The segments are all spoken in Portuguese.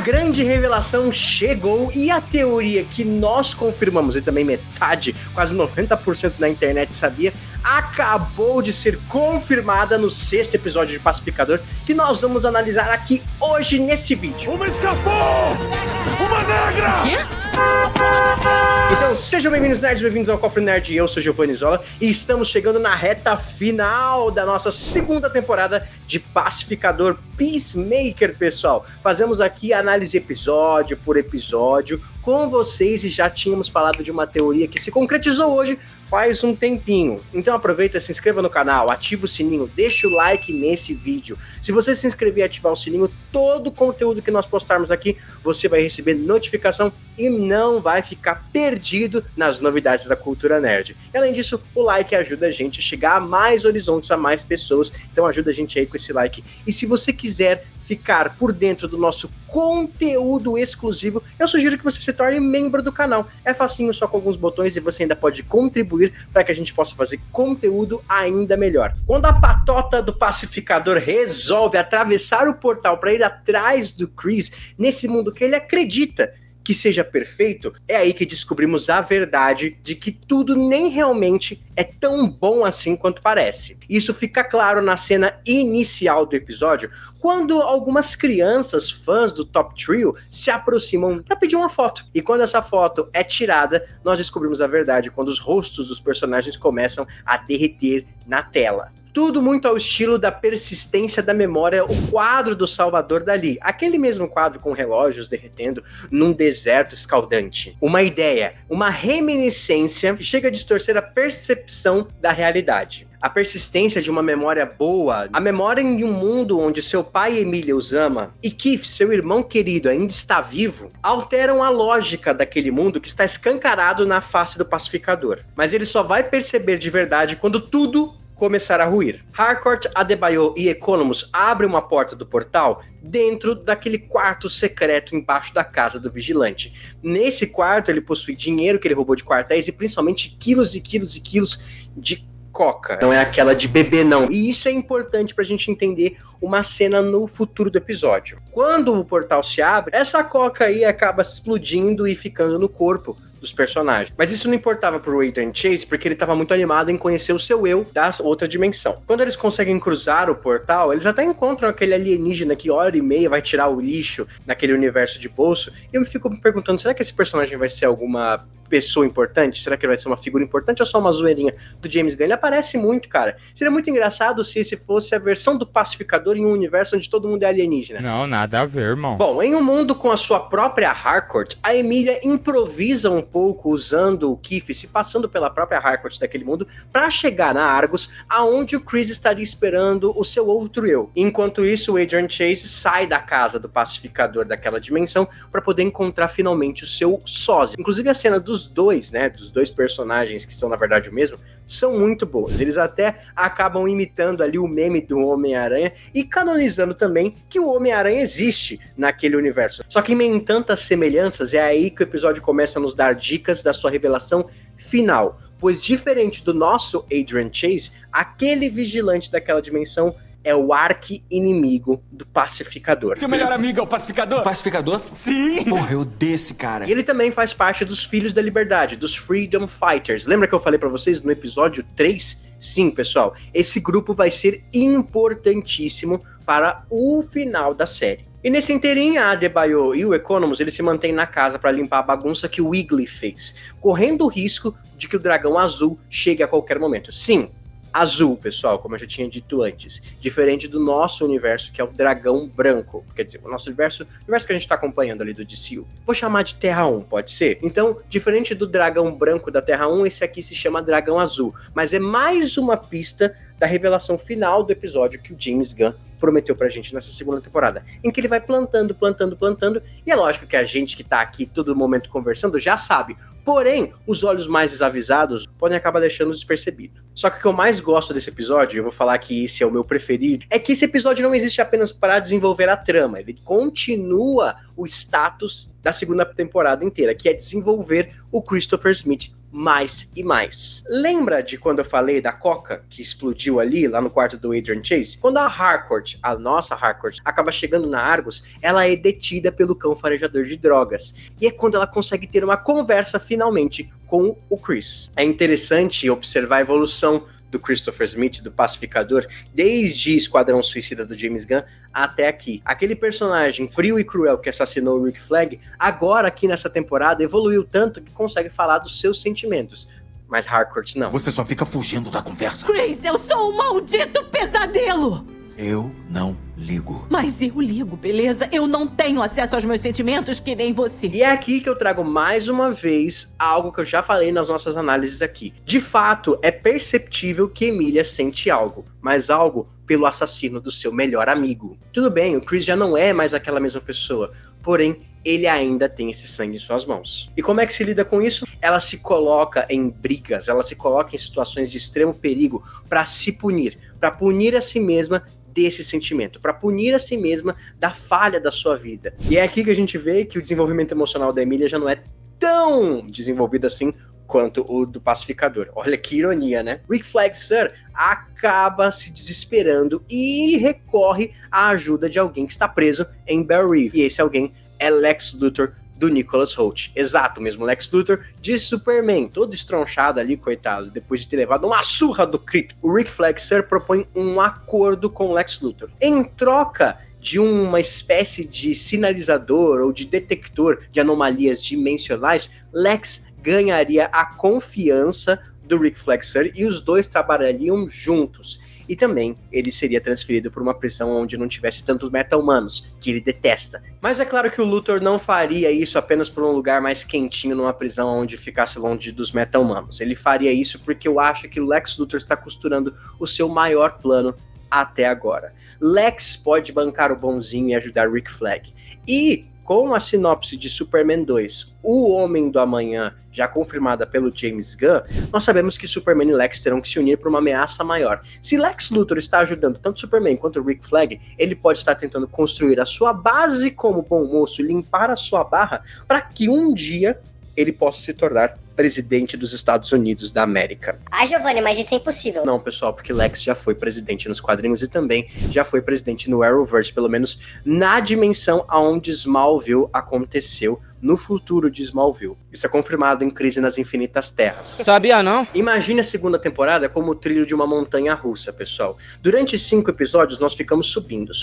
grande revelação chegou e a teoria que nós confirmamos e também metade, quase 90% da internet sabia, acabou de ser confirmada no 6º episódio de Pacificador, que nós vamos analisar aqui hoje nesse vídeo. Uma escapou! Uma negra! Quê? Então, sejam bem-vindos, nerds, bem-vindos ao Cofre Nerd. Eu sou Giovanni Zola e estamos chegando na reta final da nossa 2ª temporada de Pacificador Peacemaker, pessoal. Fazemos aqui análise episódio por episódio com vocês e já tínhamos falado de uma teoria que se concretizou hoje faz um tempinho. Então aproveita, se inscreva no canal, ativa o sininho, deixa o like nesse vídeo. Se você se inscrever e ativar o sininho, todo o conteúdo que nós postarmos aqui, você vai receber notificação e não vai ficar perdido nas novidades da cultura nerd. E, além disso, o like ajuda a gente a chegar a mais horizontes, a mais pessoas, então ajuda a gente aí com esse like. E se você quiser ficar por dentro do nosso conteúdo exclusivo, eu sugiro que você se torne membro do canal. É facinho, só com alguns botões, e você ainda pode contribuir para que a gente possa fazer conteúdo ainda melhor. Quando a patota do pacificador resolve atravessar o portal para ir atrás do Chris, nesse mundo que ele acredita que seja perfeito, é aí que descobrimos a verdade de que tudo nem realmente é tão bom assim quanto parece. Isso fica claro na cena inicial do episódio, quando algumas crianças fãs do Top Trio se aproximam para pedir uma foto. E quando essa foto é tirada, nós descobrimos a verdade quando os rostos dos personagens começam a derreter na tela. Tudo muito ao estilo da persistência da memória, o quadro do Salvador Dalí. Aquele mesmo quadro com relógios derretendo num deserto escaldante. Uma ideia, uma reminiscência que chega a distorcer a percepção da realidade. A persistência de uma memória boa, a memória em um mundo onde seu pai Emília os ama e Keith, seu irmão querido, ainda está vivo, alteram a lógica daquele mundo que está escancarado na face do pacificador. Mas ele só vai perceber de verdade quando tudo começar a ruir. Harcourt, Adebayo e Economus abrem uma porta do portal dentro daquele quarto secreto embaixo da casa do vigilante. Nesse quarto ele possui dinheiro que ele roubou de quartéis e principalmente quilos e quilos e quilos de coca. Não é aquela de bebê, não. E isso é importante pra gente entender uma cena no futuro do episódio. Quando o portal se abre, essa coca aí acaba explodindo e ficando no corpo dos personagens. Mas isso não importava pro Adrian Chase, porque ele estava muito animado em conhecer o seu eu da outra dimensão. Quando eles conseguem cruzar o portal, eles até encontram aquele alienígena que hora e meia vai tirar o lixo naquele universo de bolso, e eu me fico me perguntando, será que esse personagem vai ser alguma pessoa importante? Será que ele vai ser uma figura importante ou só uma zoeirinha do James Gunn? Ele aparece muito, cara. Seria muito engraçado se esse fosse a versão do pacificador em um universo onde todo mundo é alienígena. Não, nada a ver, irmão. Bom, em um mundo com a sua própria Harcourt, a Emília improvisa um pouco usando o Keith, se passando pela própria Harcourt daquele mundo, para chegar na Argus, aonde o Chris estaria esperando o seu outro eu. Enquanto isso, o Adrian Chase sai da casa do pacificador daquela dimensão para poder encontrar finalmente o seu sósia. Inclusive a cena dos dois, né, dos dois personagens que são na verdade o mesmo, são muito boas. Eles até acabam imitando ali o meme do Homem-Aranha e canonizando também que o Homem-Aranha existe naquele universo. Só que em tantas semelhanças, é aí que o episódio começa a nos dar dicas da sua revelação final. Pois diferente do nosso Adrian Chase, aquele vigilante daquela dimensão é o arqui-inimigo do pacificador. Seu melhor amigo é o pacificador? Pacificador? Sim! Morreu desse cara. E ele também faz parte dos Filhos da Liberdade, dos Freedom Fighters. Lembra que eu falei pra vocês no episódio 3? Sim, pessoal, esse grupo vai ser importantíssimo para o final da série. E nesse inteirinho, a Adebayo e o Economus, eles se mantêm na casa para limpar a bagunça que o Wiggly fez, correndo o risco de que o dragão azul chegue a qualquer momento. Sim, azul, pessoal, como eu já tinha dito antes. Diferente do nosso universo, que é o dragão branco. Quer dizer, o nosso universo que a gente tá acompanhando ali do DCU. Vou chamar de Terra 1, pode ser? Então, diferente do dragão branco da Terra 1, esse aqui se chama dragão azul. Mas é mais uma pista da revelação final do episódio que o James Gunn prometeu pra gente nessa 2ª temporada, em que ele vai plantando, e é lógico que a gente que tá aqui todo momento conversando já sabe, porém, os olhos mais desavisados podem acabar deixando despercebido. Só que o que eu mais gosto desse episódio, eu vou falar que esse é o meu preferido, é que esse episódio não existe apenas para desenvolver a trama, ele continua o status da 2ª temporada inteira, que é desenvolver o Christopher Smith mais e mais. Lembra de quando eu falei da Coca que explodiu ali, lá no quarto do Adrian Chase? Quando a Harcourt, a nossa Harcourt, acaba chegando na Argus, ela é detida pelo cão farejador de drogas. E é quando ela consegue ter uma conversa finalmente com o Chris. É interessante observar a evolução do Christopher Smith, do Pacificador, desde Esquadrão Suicida do James Gunn até aqui. Aquele personagem frio e cruel que assassinou o Rick Flag, agora aqui nessa temporada evoluiu tanto que consegue falar dos seus sentimentos. Mas Harcourt não. Você só fica fugindo da conversa. Chris, eu sou um maldito pesadelo! Eu não ligo. Mas eu ligo, beleza? Eu não tenho acesso aos meus sentimentos que nem você. E é aqui que eu trago mais uma vez algo que eu já falei nas nossas análises aqui. De fato, é perceptível que Emilia sente algo, mas algo pelo assassino do seu melhor amigo. Tudo bem, o Chris já não é mais aquela mesma pessoa, porém, ele ainda tem esse sangue em suas mãos. E como é que se lida com isso? Ela se coloca em brigas, ela se coloca em situações de extremo perigo para se punir, para punir a si mesma desse sentimento, para punir a si mesma da falha da sua vida. E é aqui que a gente vê que o desenvolvimento emocional da Emilia já não é tão desenvolvido assim quanto o do Pacificador. Olha que ironia, né? Rick Flag, Sir, acaba se desesperando e recorre à ajuda de alguém que está preso em Belle Reve. E esse alguém é Lex Luthor, do Nicholas Hoult. Exato, mesmo Lex Luthor de Superman, todo estronchado ali, coitado, depois de ter levado uma surra do Krypton. O Rick Flag, Sir, propõe um acordo com Lex Luthor. Em troca de uma espécie de sinalizador ou de detector de anomalias dimensionais, Lex ganharia a confiança do Rick Flag, Sir, e os dois trabalhariam juntos. E também ele seria transferido para uma prisão onde não tivesse tantos meta-humanos, que ele detesta. Mas é claro que o Luthor não faria isso apenas por um lugar mais quentinho numa prisão onde ficasse longe dos meta-humanos. Ele faria isso porque eu acho que o Lex Luthor está costurando o seu maior plano até agora. Lex pode bancar o bonzinho e ajudar Rick Flag. E com a sinopse de Superman 2, O Homem do Amanhã, já confirmada pelo James Gunn, nós sabemos que Superman e Lex terão que se unir para uma ameaça maior. Se Lex Luthor está ajudando tanto Superman quanto Rick Flag, ele pode estar tentando construir a sua base como bom moço, limpar a sua barra, para que um dia ele possa se tornar presidente dos Estados Unidos da América. Ah, Giovanni, mas isso é impossível. Não, pessoal, porque Lex já foi presidente nos quadrinhos e também já foi presidente no Arrowverse, pelo menos na dimensão aonde Smallville aconteceu, no futuro de Smallville. Isso é confirmado em Crise nas Infinitas Terras. Sabia não? Imagine a segunda temporada como o trilho de uma montanha russa, pessoal. Durante 5 episódios nós ficamos subindo,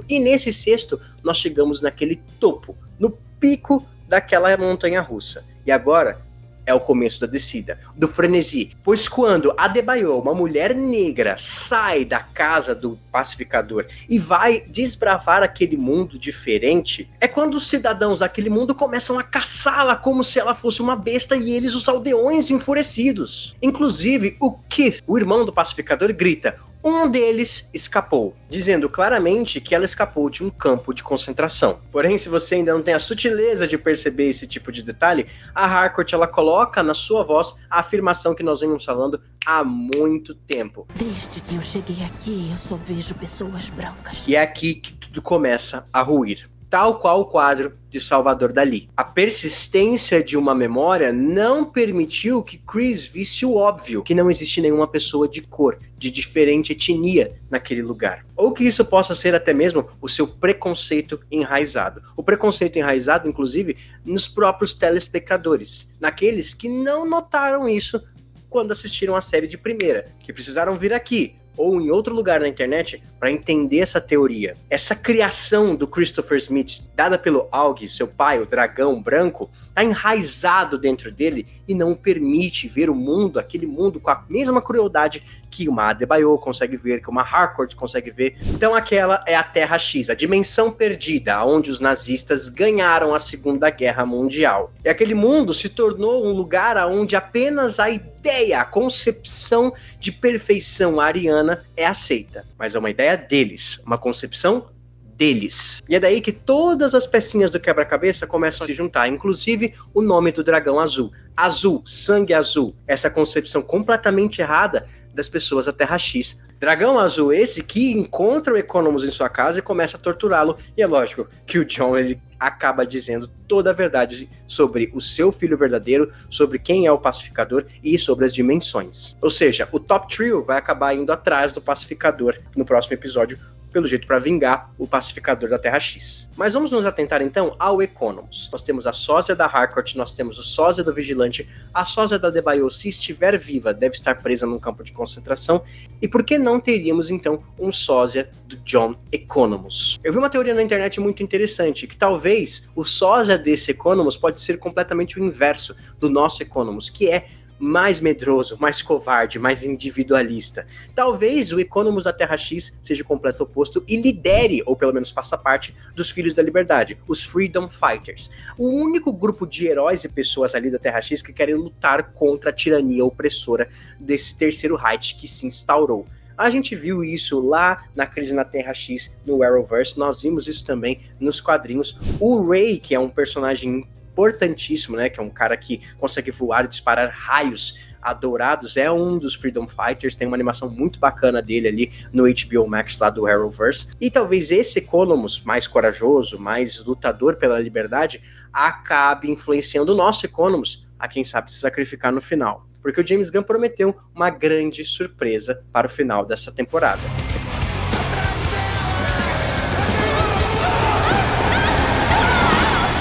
e nesse sexto nós chegamos naquele topo, no pico daquela montanha russa. E agora é o começo da descida, do frenesi. Pois quando Adebayo, uma mulher negra, sai da casa do Pacificador e vai desbravar aquele mundo diferente, é quando os cidadãos daquele mundo começam a caçá-la como se ela fosse uma besta e eles os aldeões enfurecidos. Inclusive, o Keith, o irmão do Pacificador, grita: um deles escapou, dizendo claramente que ela escapou de um campo de concentração. Porém, se você ainda não tem a sutileza de perceber esse tipo de detalhe, a Harcourt, ela coloca na sua voz a afirmação que nós vemos falando há muito tempo. Desde que eu cheguei aqui, eu só vejo pessoas brancas. E é aqui que tudo começa a ruir. Tal qual o quadro de Salvador Dalí. A persistência de uma memória não permitiu que Chris visse o óbvio, que não existe nenhuma pessoa de cor, de diferente etnia naquele lugar. Ou que isso possa ser até mesmo o seu preconceito enraizado. O preconceito enraizado, inclusive, nos próprios telespectadores, naqueles que não notaram isso quando assistiram a série de primeira, que precisaram vir aqui ou em outro lugar na internet para entender essa teoria. Essa criação do Christopher Smith, dada pelo Aug, seu pai, o dragão branco, está enraizado dentro dele e não o permite ver o mundo, aquele mundo com a mesma crueldade que uma Adebayo consegue ver, que uma Harcourt consegue ver. Então aquela é a Terra X, a dimensão perdida, onde os nazistas ganharam a Segunda Guerra Mundial. E aquele mundo se tornou um lugar onde apenas a ideia, a concepção de perfeição ariana é aceita. Mas é uma ideia deles, uma concepção deles. E é daí que todas as pecinhas do quebra-cabeça começam a se juntar, inclusive o nome do dragão azul. Azul, sangue azul, essa concepção completamente errada das pessoas da Terra X. Dragão azul esse que encontra o Economus em sua casa e começa a torturá-lo. E é lógico que o John, ele acaba dizendo toda a verdade sobre o seu filho verdadeiro, sobre quem é o pacificador e sobre as dimensões. Ou seja, o Top Trio vai acabar indo atrás do pacificador no próximo episódio, pelo jeito para vingar o pacificador da Terra X. Mas vamos nos atentar então ao Economus. Nós temos a sósia da Harcourt, nós temos o sósia do Vigilante, a sósia da Debaio, se estiver viva, deve estar presa num campo de concentração, e por que não teríamos então um sósia do John Economus? Eu vi uma teoria na internet muito interessante, que talvez o sósia desse Economus pode ser completamente o inverso do nosso Economus, que é mais medroso, mais covarde, mais individualista. Talvez o Economus da Terra X seja o completo oposto e lidere, ou pelo menos faça parte, dos Filhos da Liberdade, os Freedom Fighters. O único grupo de heróis e pessoas ali da Terra X que querem lutar contra a tirania opressora desse terceiro Reich que se instaurou. A gente viu isso lá na Crise na Terra X, no Arrowverse, nós vimos isso também nos quadrinhos. O Ray, que é um personagem importantíssimo, né, que é um cara que consegue voar e disparar raios adourados, é um dos Freedom Fighters, tem uma animação muito bacana dele ali no HBO Max lá do Arrowverse, e talvez esse Economus, mais corajoso, mais lutador pela liberdade, acabe influenciando o nosso Economus a, quem sabe, se sacrificar no final, porque o James Gunn prometeu uma grande surpresa para o final dessa temporada.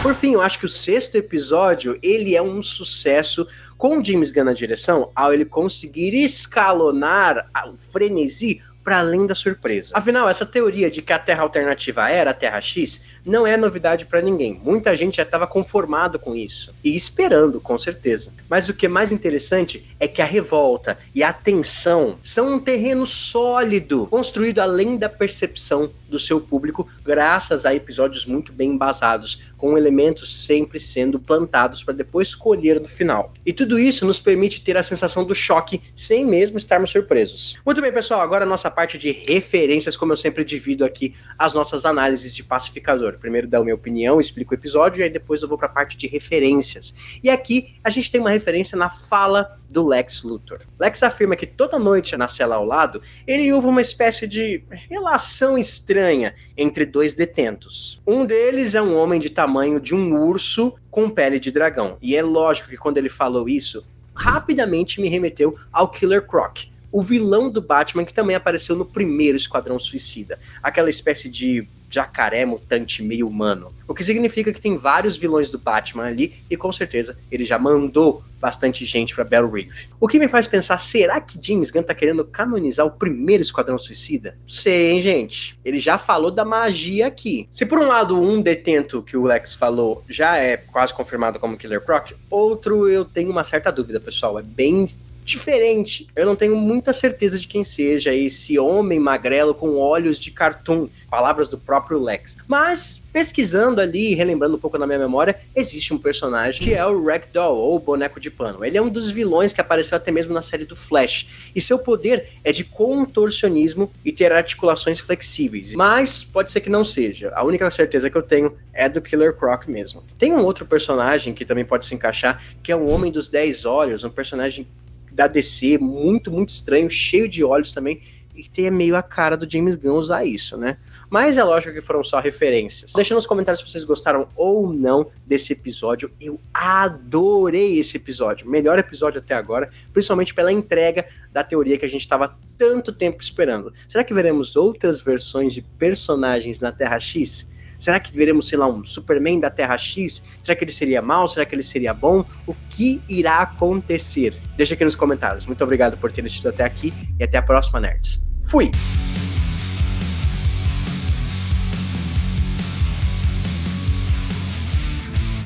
Por fim, eu acho que o 6º episódio, ele é um sucesso com o James Gunn na direção, ao ele conseguir escalonar o frenesi para além da surpresa. Afinal, essa teoria de que a Terra alternativa era a Terra X não é novidade para ninguém. Muita gente já estava conformado com isso e esperando, com certeza. Mas o que é mais interessante é que a revolta e a tensão são um terreno sólido, construído além da percepção do seu público, graças a episódios muito bem embasados, com elementos sempre sendo plantados para depois colher no final. E tudo isso nos permite ter a sensação do choque, sem mesmo estarmos surpresos. Muito bem, pessoal, agora a nossa parte de referências, como eu sempre divido aqui as nossas análises de Pacificador. Primeiro dou minha opinião, explico o episódio, e aí depois eu vou para a parte de referências. E aqui a gente tem uma referência na fala do Lex Luthor. Lex afirma que toda noite na cela ao lado, ele ouve uma espécie de relação estranha entre dois detentos. Um deles é um homem de tamanho de um urso com pele de dragão. E é lógico que quando ele falou isso, rapidamente me remeteu ao Killer Croc, o vilão do Batman que também apareceu no primeiro Esquadrão Suicida. Aquela espécie de jacaré mutante meio humano. O que significa que tem vários vilões do Batman ali e com certeza ele já mandou bastante gente pra Belle Reve. O que me faz pensar, será que James Gunn tá querendo canonizar o primeiro Esquadrão Suicida? Não sei, hein, gente? Ele já falou da magia aqui. Se por um lado um detento que o Lex falou já é quase confirmado como Killer Croc, outro eu tenho uma certa dúvida, pessoal. É bem diferente. Eu não tenho muita certeza de quem seja esse homem magrelo com olhos de cartoon, palavras do próprio Lex. Mas, pesquisando ali, relembrando um pouco na minha memória, existe um personagem que é o Ragdoll, ou Boneco de Pano. Ele é um dos vilões que apareceu até mesmo na série do Flash, e seu poder é de contorcionismo e ter articulações flexíveis. Mas, pode ser que não seja. A única certeza que eu tenho é do Killer Croc mesmo. Tem um outro personagem que também pode se encaixar, que é o Homem dos 10 Olhos, um personagem da DC, muito, muito estranho, cheio de olhos também, e tem meio a cara do James Gunn usar isso, né? Mas é lógico que foram só referências. Deixa nos comentários se vocês gostaram ou não desse episódio. Eu adorei esse episódio, melhor episódio até agora, principalmente pela entrega da teoria que a gente estava tanto tempo esperando. Será que veremos outras versões de personagens na Terra X? Será que veremos, sei lá, um Superman da Terra X? Será que ele seria mau? Será que ele seria bom? O que irá acontecer? Deixa aqui nos comentários. Muito obrigado por ter assistido até aqui e até a próxima, nerds. Fui!